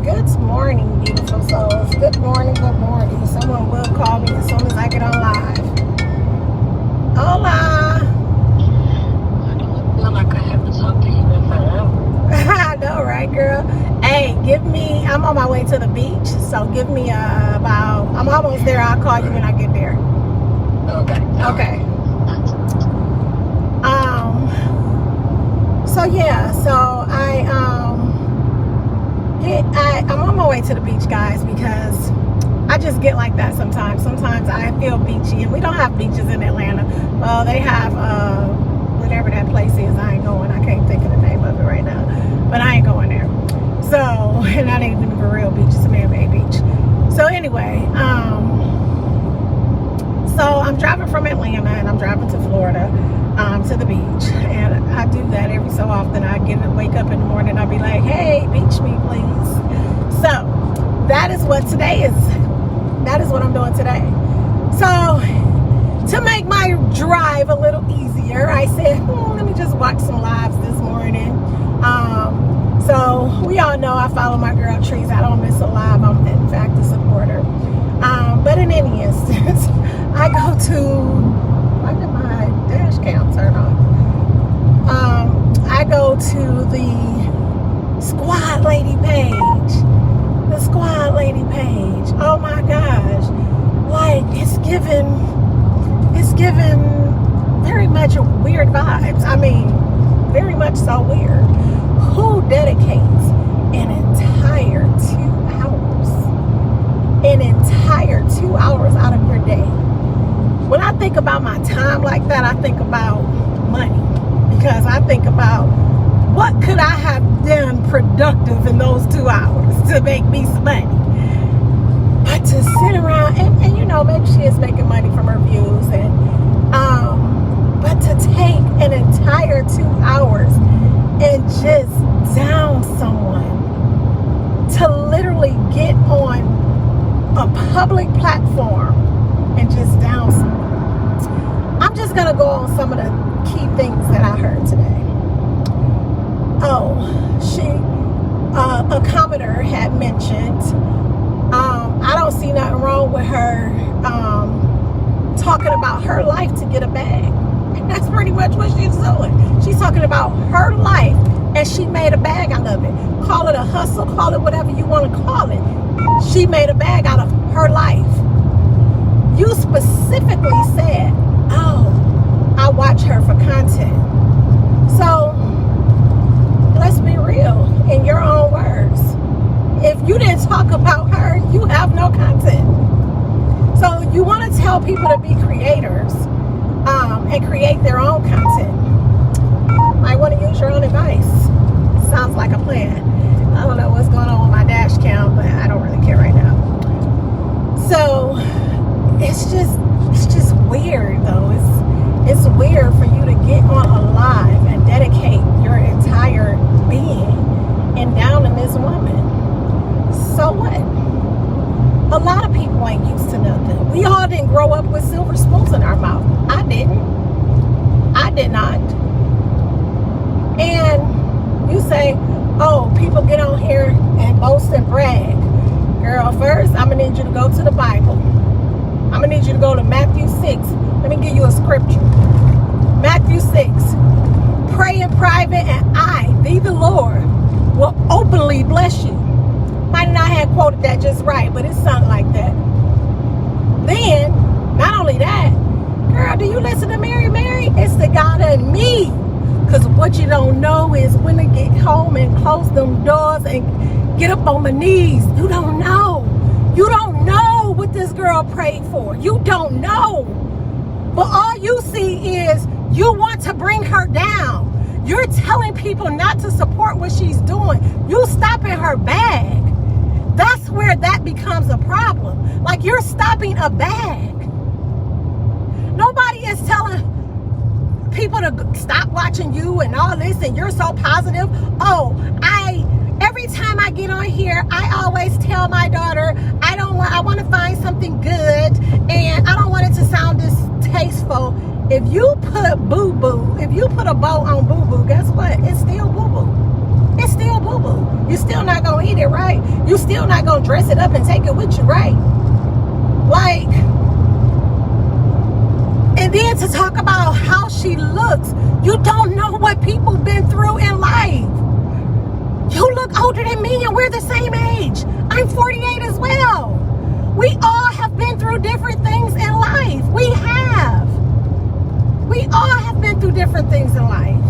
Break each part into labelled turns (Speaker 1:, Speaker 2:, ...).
Speaker 1: Good morning, beautiful souls. Good morning, good morning. Someone will call me as soon as I get on live. Hola.
Speaker 2: I feel like I haven't talked to you in forever.
Speaker 1: I know, right, girl? Hey, I'm on my way to the beach, so give me I'm almost there. I'll call you when I get there.
Speaker 2: Okay.
Speaker 1: I'm on my way to the beach, guys, because I just get like that sometimes. Sometimes I feel beachy, and we don't have beaches in Atlanta. Well, they have whatever that place is. I ain't going. I can't think of the name of it right now, but I ain't going there. So, and that ain't even a real beach. It's a man-made beach. So anyway, so I'm driving from Atlanta and I'm driving to Florida, to the beach, and I do that every so often. I wake up in the morning, I'll be like, hey, beach me, please. So that is what I'm doing today. So to make my drive a little easier, I said, let me just watch some lives this morning. So we all know I follow my girl Trees. I don't miss a live. I'm in fact a supporter. But in any instance, I go to, why did my dash cam turn off? I go to the Squad Lady page. The Squad Lady page. Oh my gosh. Like, it's given very much weird vibes. I mean, very much so weird. Who dedicates an entire 2 hours out of your day? When I think about my time like that, I think about money, because I think about what could I have done productive in those 2 hours to make me some money. But to sit around and you know, maybe she is making money from her views, and but to take an entire 2 hours and just down someone, to literally get on a public platform and just down someone. I'm just gonna go on some of the key things that I heard today. A commenter had mentioned, I don't see nothing wrong with her talking about her life to get a bag. And that's pretty much what she's doing. She's talking about her life, and she made a bag out of it. Call it a hustle, call it whatever you want to call it. She made a bag out of her life. You specifically said, oh, I watch her for content. So let's be real, in your own words. If you didn't talk about her, you have no content. So you want to tell people to be creators and create their own content. I want to use your own advice. Sounds like a plan. I don't know what's going on with my dash cam, but I don't really care right now. So it's just weird though. It's weird for you to get on a live and dedicate your entire being and down in this woman. So what? A lot of people ain't used to nothing. We all didn't grow up with silver spoons in our mouth. I didn't. I did not. And you say, oh, people get on here and boast and brag. Girl, first, I'm going to need you to go to the Bible. I'm going to need you to go to Matthew 6. Let me give you a scripture. Matthew 6. Pray in private, and I, thee the Lord, will openly bless you. Might not have quoted that just right, but it sounded like that. Then, not only that, girl, do you listen to Mary? It's the God in me. Because what you don't know is when I get home and close them doors and get up on my knees, you don't know. You don't know what this girl prayed for. You don't know. But all you see is you want to bring her down. You're telling people not to support what she's doing. You stopping her bag. That's where that becomes a problem. Like, you're stopping a bag. Nobody is telling people to stop watching you and all this, and you're so positive. Oh, every time I get on here, I always tell my daughter, I want to find something good, and I don't want it to sound distasteful. If you put boo-boo, if you put a bow on boo-boo, guess what? It's still boo-boo. It's still boo-boo. You still not gonna eat it, right? You still not gonna dress it up and take it with you, right? Like, and then to talk about how she looks, you don't know what people been through in life. You look older than me and we're the same age. I'm 48 as well. We all have been through different things in life. We have. We all have been through different things in life.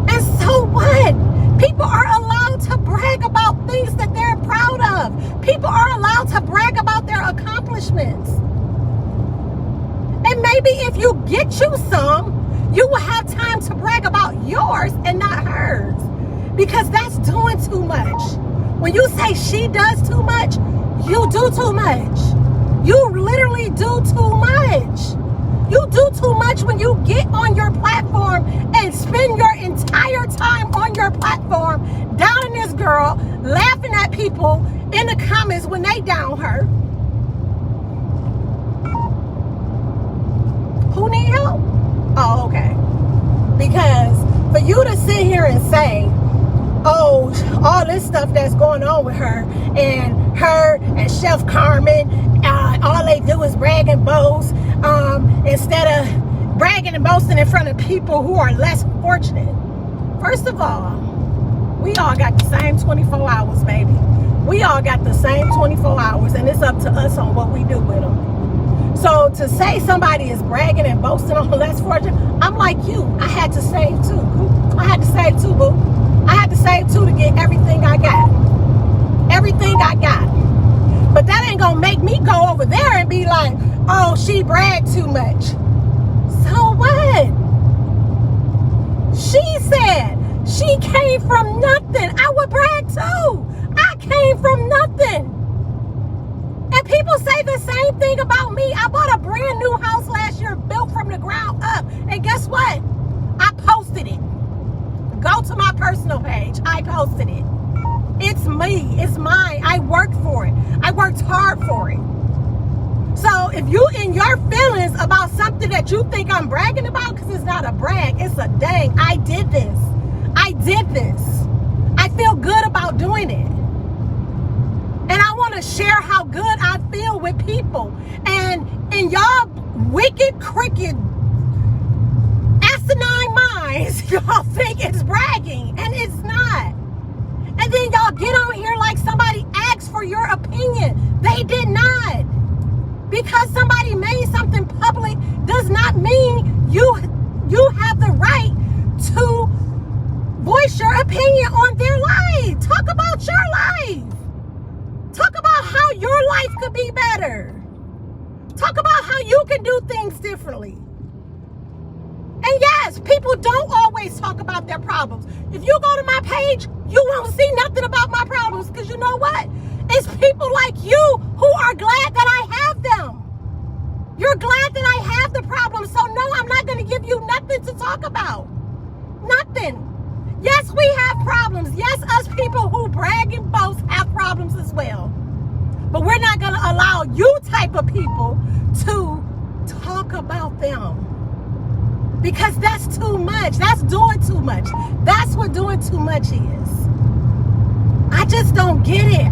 Speaker 1: And so what? People are allowed to brag about things that they're proud of. People are allowed to brag about their accomplishments. And maybe if you get you some, you will have time to brag about yours and not hers. Because that's doing too much. When you say she does too much, you do too much. You literally do too much. You do too much when you get on your platform and spend your entire time on your platform downing this girl, laughing at people in the comments when they down her. Who need help? Oh, okay. Because for you to sit here and say, oh, all this stuff that's going on with her and Chef Carmen, all they do is brag and boast, instead of bragging and boasting in front of people who are less fortunate. First of all, we all got the same 24 hours, baby. We all got the same 24 hours, and it's up to us on what we do with them. So to say somebody is bragging and boasting on less fortunate, I'm like you. I had to save too. I had to save too, boo. I had to save too to get everything I got. Everything I got. But that ain't gonna make me go over there and be like, oh, she bragged too much. So what? She said she came from nothing. I would brag too. I came from nothing. And people say the same thing about me. I bought a brand new house last year, built from the ground up. And guess what? I posted it. Go to my personal page. I posted it. It's me. It's mine. I worked for it. I worked hard for it. So if you in your feelings about something that you think I'm bragging about, because it's not a brag, it's a dang, I did this. I did this. I feel good about doing it. And I want to share how good I feel with people. And in y'all wicked, cricket, asinine minds, y'all think it's bragging, and it's not. And then y'all get on here like somebody asked for your opinion. They did not. Because somebody made something public does not mean you have the right to voice your opinion on their life. Talk about your life. Talk about how your life could be better. Talk about how you can do things differently. And yes, people don't always talk about their problems. If you go to my page, you won't see nothing about my problems, because you know what? It's people like you who are glad that I have them. You're glad that I have the problem. So no, I'm not going to give you nothing to talk about. Nothing. Yes, we have problems. Yes, us people who brag and boast have problems as well. But we're not going to allow you type of people to talk about them. Because that's too much. That's doing too much. That's what doing too much is. I just don't get it.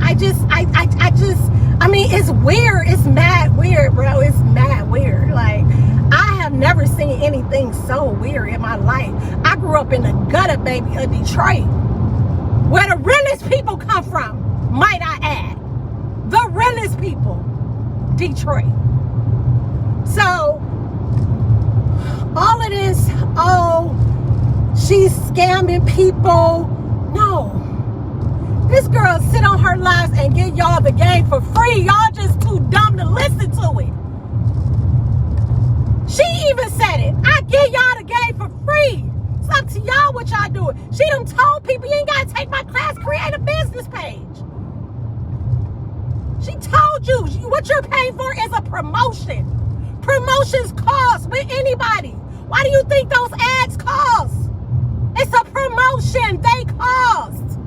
Speaker 1: I mean, it's weird. It's mad weird, bro. It's mad weird. Like, I have never seen anything so weird in my life. I grew up in the gutter, baby, of Detroit, where the realest people come from, might I add. The realest people, Detroit. So, all of this, oh, she's scamming people. No. This girl sit on her lives and give y'all the game for free. Y'all just too dumb to listen to it. She even said it. I give y'all the game for free. It's up to y'all what y'all doing. She done told people you ain't got to take my class, create a business page. She told you what you're paying for is a promotion. Promotions cost with anybody. Why do you think those ads cost? It's a promotion. They cost.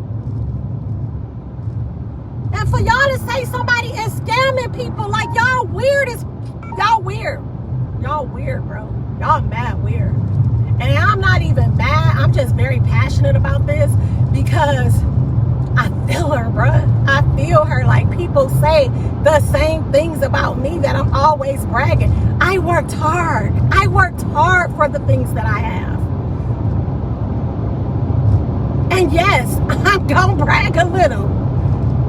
Speaker 1: And for y'all to say somebody is scamming people, like y'all weird as, y'all weird. Y'all weird, bro. Y'all mad weird. And I'm not even mad. I'm just very passionate about this because bruh. I feel her. Like, people say the same things about me, that I'm always bragging. I worked hard. I worked hard for the things that I have. And yes, I'm gonna brag a little,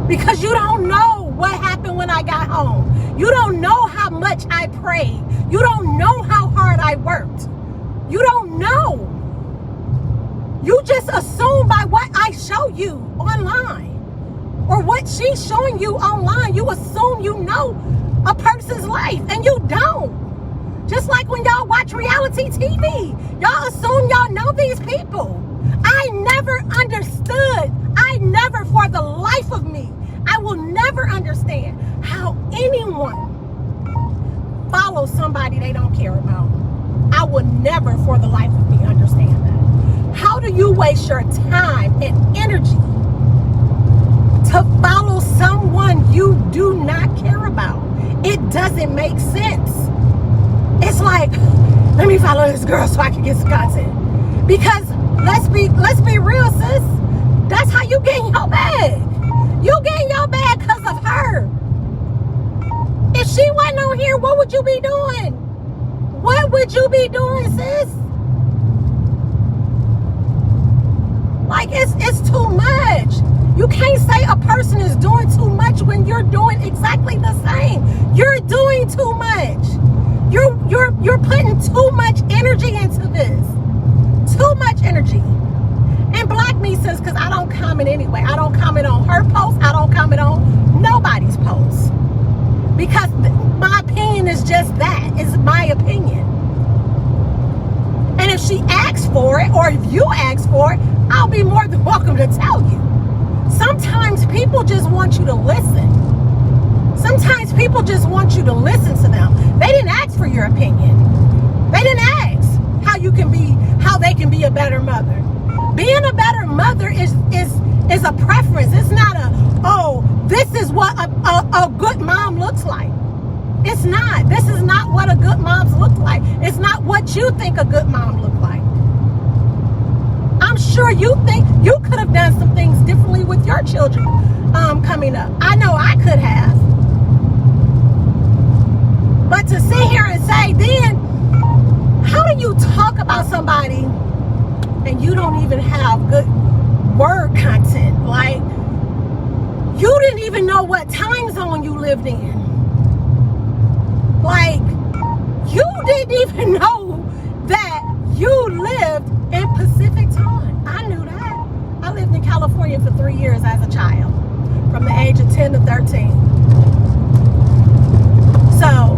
Speaker 1: because you don't know what happened when I got home. You don't know how much I prayed. You don't know how hard I worked. You don't know. You just assume by what I show you online or what she's showing you online. You assume you know a person's life, and you don't. Just like when y'all watch reality TV, y'all assume y'all know these people. I never understood. I never, for the life of me, I will never understand how anyone follows somebody they don't care about. I will never, for the life of me, understand that. How do you waste your time and energy to follow someone you do not care about? It doesn't make sense. It's like, let me follow this girl so I can get some content. Because let's be real, sis. That's how you get in your bag. You get in your bag because of her. If she wasn't on here, what would you be doing? What would you be doing, sis? Like, it's too much. You can't say a person is doing too much when you're doing exactly the same. You're doing too much. You're putting too much energy into this. Too much energy. And block me, sis, because I don't comment anyway. I don't comment on her posts. I don't comment on nobody's posts. Because my opinion is just that. It's my opinion. And if she asks for it, or if you ask for it, I'll be more than welcome to tell you. Sometimes people just want you to listen. Sometimes people just want you to listen to them. They didn't ask for your opinion. They didn't ask how they can be a better mother. Being a better mother is a preference. It's not this is what a good mom looks like. It's not. This is not what a good mom looks like. It's not what you think a good mom looks like. I'm sure you think you could have done some things differently with your children coming up. I know I could have. But to sit here and say, then, how do you talk about somebody and you don't even have good word content? Like, you didn't even know what time zone you lived in. Like, you didn't even know that you lived in Pacific time. I knew that. I lived in California for 3 years as a child, from the age of 10 to 13. So,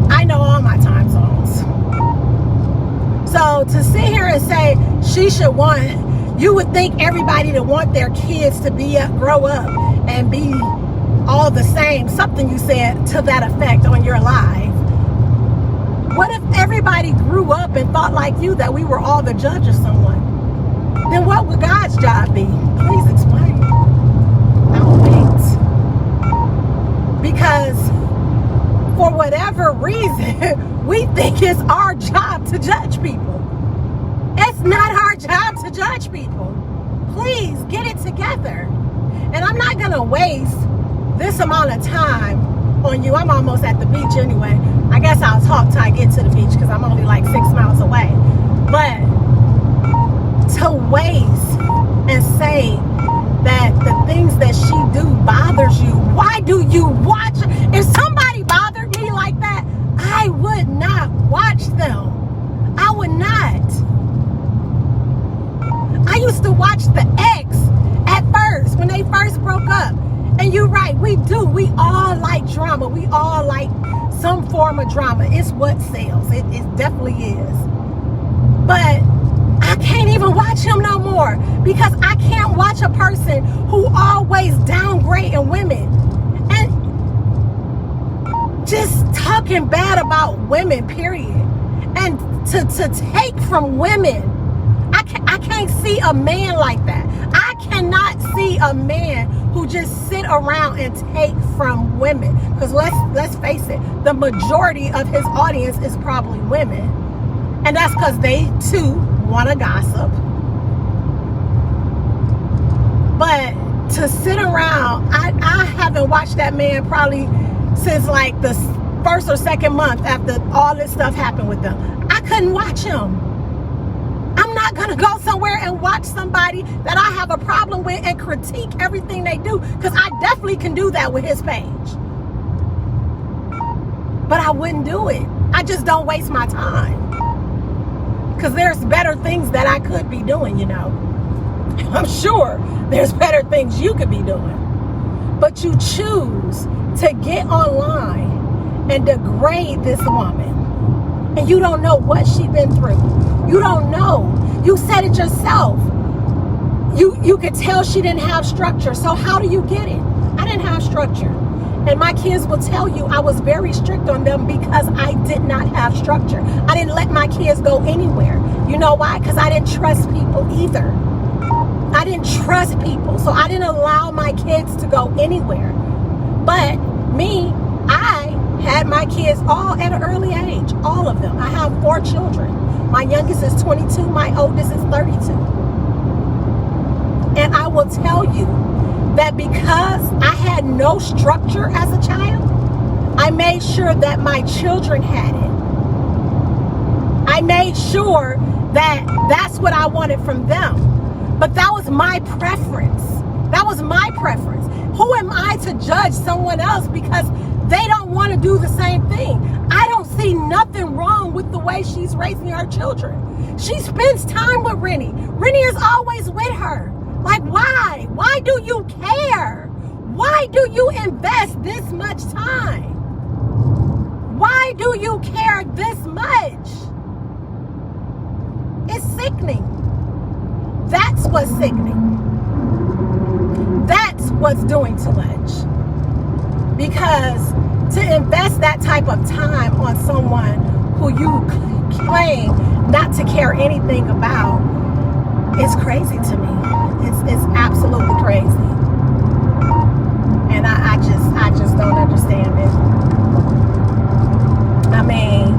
Speaker 1: I know all my time zones. So, to sit here and say she should want, you would think everybody to want their kids to grow up and be all the same. Something you said to that effect on your live. What if everybody grew up and thought like you, that we were all the judge of someone? Then what would God's job be? Please explain. I'll wait. Because for whatever reason, we think it's our job to judge people. It's not our job to judge people. Please get it together. And I'm not going to waste this amount of time on you. I'm almost at the beach anyway. I guess I'll talk till I get to the beach, because I'm only like 6 miles away. But to waste and say that the things that she do bothers you, why do you watch? If somebody bothered me like that, I would not watch them. I would not. I used to watch the ex at first, when they first broke up. And you're right, we do. We all like drama. We all like some form of drama. It's what sells. It definitely is. But I can't even watch him no more, because I can't watch a person who always downgrading women and just talking bad about women, period. And to take from women. I can't see a man like that. I cannot see a man who just sit around and take from women. Because let's face it, the majority of his audience is probably women. And that's because they too want to gossip. But to sit around, I haven't watched that man probably since like the first or second month after all this stuff happened with them. I couldn't watch him. I'm not gonna go somewhere and watch somebody that I have a problem with and critique everything they do, because I definitely can do that with his page. But I wouldn't do it. I just don't waste my time, because there's better things that I could be doing, you know. I'm sure there's better things you could be doing. But you choose to get online and degrade this woman. And you don't know what she's been through. You don't know. You said it yourself. You could tell she didn't have structure. So how do you get it? I didn't have structure. And my kids will tell you I was very strict on them because I did not have structure. I didn't let my kids go anywhere. You know why? Because I didn't trust people either. I didn't trust people. So I didn't allow my kids to go anywhere. But me, I had my kids all at an early age. All of them. I have 4 children. My youngest is 22. My oldest is 32. And I will tell you that because I had no structure as a child, I made sure that my children had it. I made sure that that's what I wanted from them. But that was my preference. That was my preference. Who am I to judge someone else because they don't want to do the same thing? I don't see nothing wrong with the way she's raising her children. She spends time with Rennie. Rennie is always with her. Like, why? Why do you care? Why do you invest this much time? Why do you care this much? It's sickening. That's what's sickening. That's what's doing too much. Because to invest that type of time on someone who you claim not to care anything about is crazy to me. It's absolutely crazy. And I just don't understand it. I mean,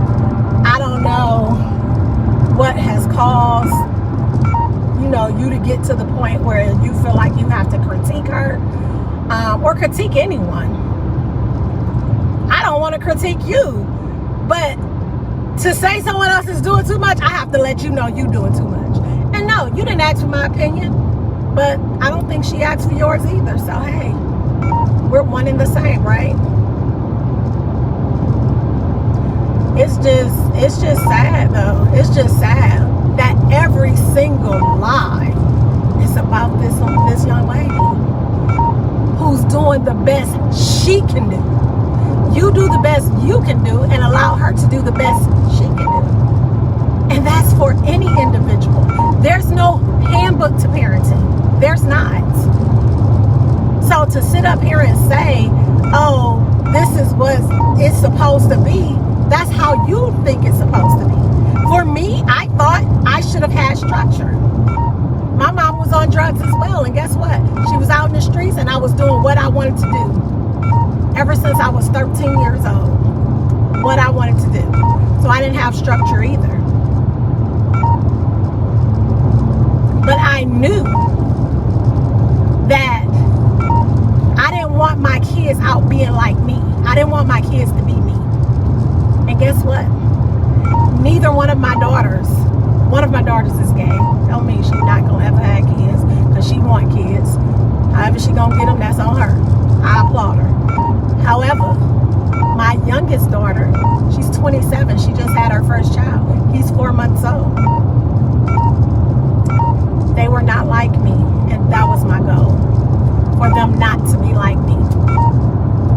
Speaker 1: I don't know what has caused, you know, you to get to the point where you feel like you have to critique her or critique anyone. I don't want to critique you, but to say someone else is doing too much, I have to let you know you're doing too much. And no, you didn't ask for my opinion, but I don't think she asked for yours either. So hey, we're one and the same, right? It's just sad though. It's just sad that every single lie is about this young lady who's doing the best she can do. You do the best you can do and allow her to do the best she can do. And that's for any individual. There's no handbook to parenting. There's not. So to sit up here and say, oh, this is what it's supposed to be, that's how you think it's supposed to be. For me, I thought I should have had structure. My mom was on drugs as well, and guess what? She was out in the streets and I was doing what I wanted to do. Ever since I was 13 years old, what I wanted to do. So I didn't have structure either. But I knew that I didn't want my kids out being like me. I didn't want my kids to be me. And guess what? Neither one of my daughters is gay. Don't mean she's not gonna ever have kids, because she want kids. However she gonna get them, that's on her. I applaud her. However, my youngest daughter, she's 27. She just had her first child. He's 4 months old. They were not like me, and that was my goal. For them not to be like me.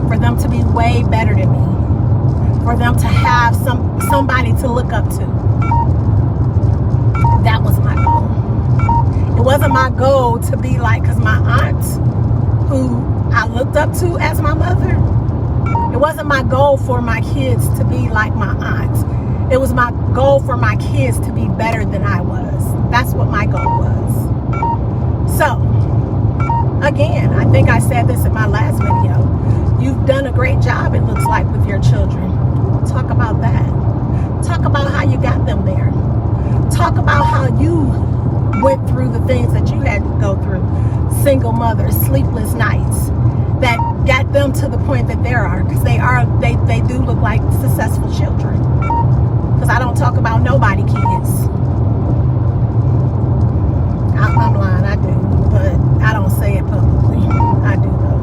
Speaker 1: For them to be way better than me. For them to have somebody to look up to. That was my goal. It wasn't my goal to be like, because my aunt, who I looked up to as my mother, it wasn't my goal for my kids to be like my aunt. It was my goal for my kids to be better than I was. That's what my goal was. So, again, I think I said this in my last video. You've done a great job, it looks like, with your children. Talk about that. Talk about how you got them there. Talk about how you went through the things that you had to go through. single mothers sleepless nights that got them to the point that they are, because they do look like successful children. Because I don't talk about nobody kids. I'm lying, I do, but I don't say it publicly. I do though.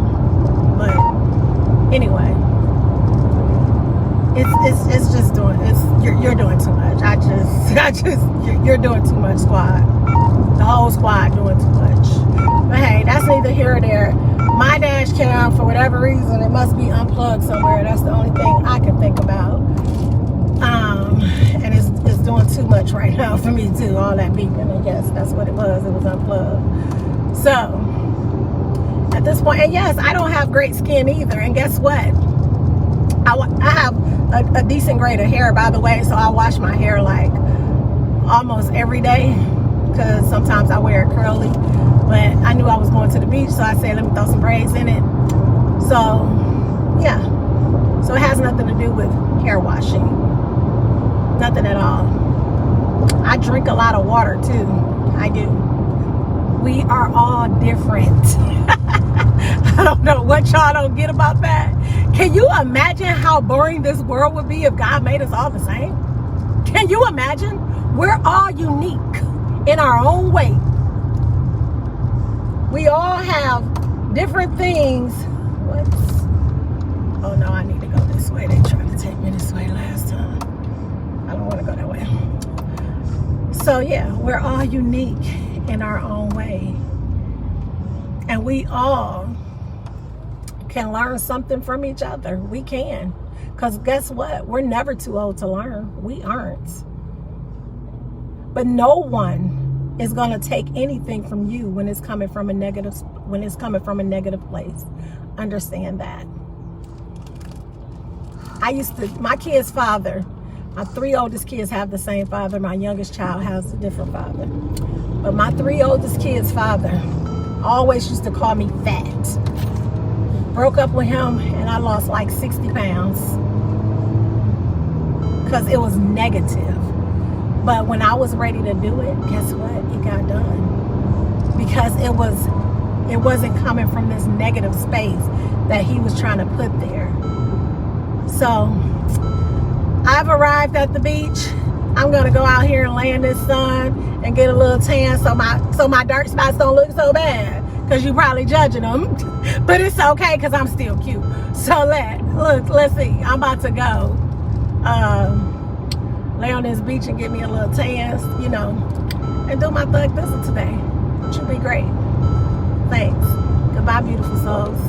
Speaker 1: But anyway, it's just doing, you're doing too much. You're doing too much, squad. The whole squad doing too much. But hey, that's neither here or there. My dash cam, for whatever reason, it must be unplugged somewhere. That's the only thing I can think about. And it's doing too much right now for me too. All that beeping, I guess that's what it was. It was unplugged. So at this point, and yes, I don't have great skin either. And guess what? I have a decent grade of hair, by the way. So I wash my hair like almost every day, because sometimes I wear it curly. But I knew I was going to the beach, so I said, let me throw some braids in it. So yeah, so it has nothing to do with hair washing. Nothing at all. I drink a lot of water too. I do. We are all different. I don't know what y'all don't get about that. Can you imagine how boring this world would be if God made us all the same? Can you imagine? We're all unique in our own way. We all have different things. Oh no, I need to go this way. They tried to take me this way last time. I don't want to go that way. So yeah, we're all unique in our own way. And we all can learn something from each other. We can. Because guess what? We're never too old to learn. We aren't. But no one is going to take anything from you when it's coming from a negative place. Understand that. My kid's father, my 3 oldest kids have the same father. My youngest child has a different father. But my 3 oldest kids' father always used to call me fat. Broke up with him and I lost like 60 pounds. Because it was negative. But when I was ready to do it, guess what? It got done. Because it wasn't coming from this negative space that he was trying to put there. So I've arrived at the beach. I'm gonna go out here and lay in this sun and get a little tan so my dark spots don't look so bad. Because you're probably judging them. But it's okay because I'm still cute. So let's see. I'm about to go lay on this beach and get me a little tan, you know, and do my thug thistle today. Which would be great. Thanks. Goodbye, beautiful souls.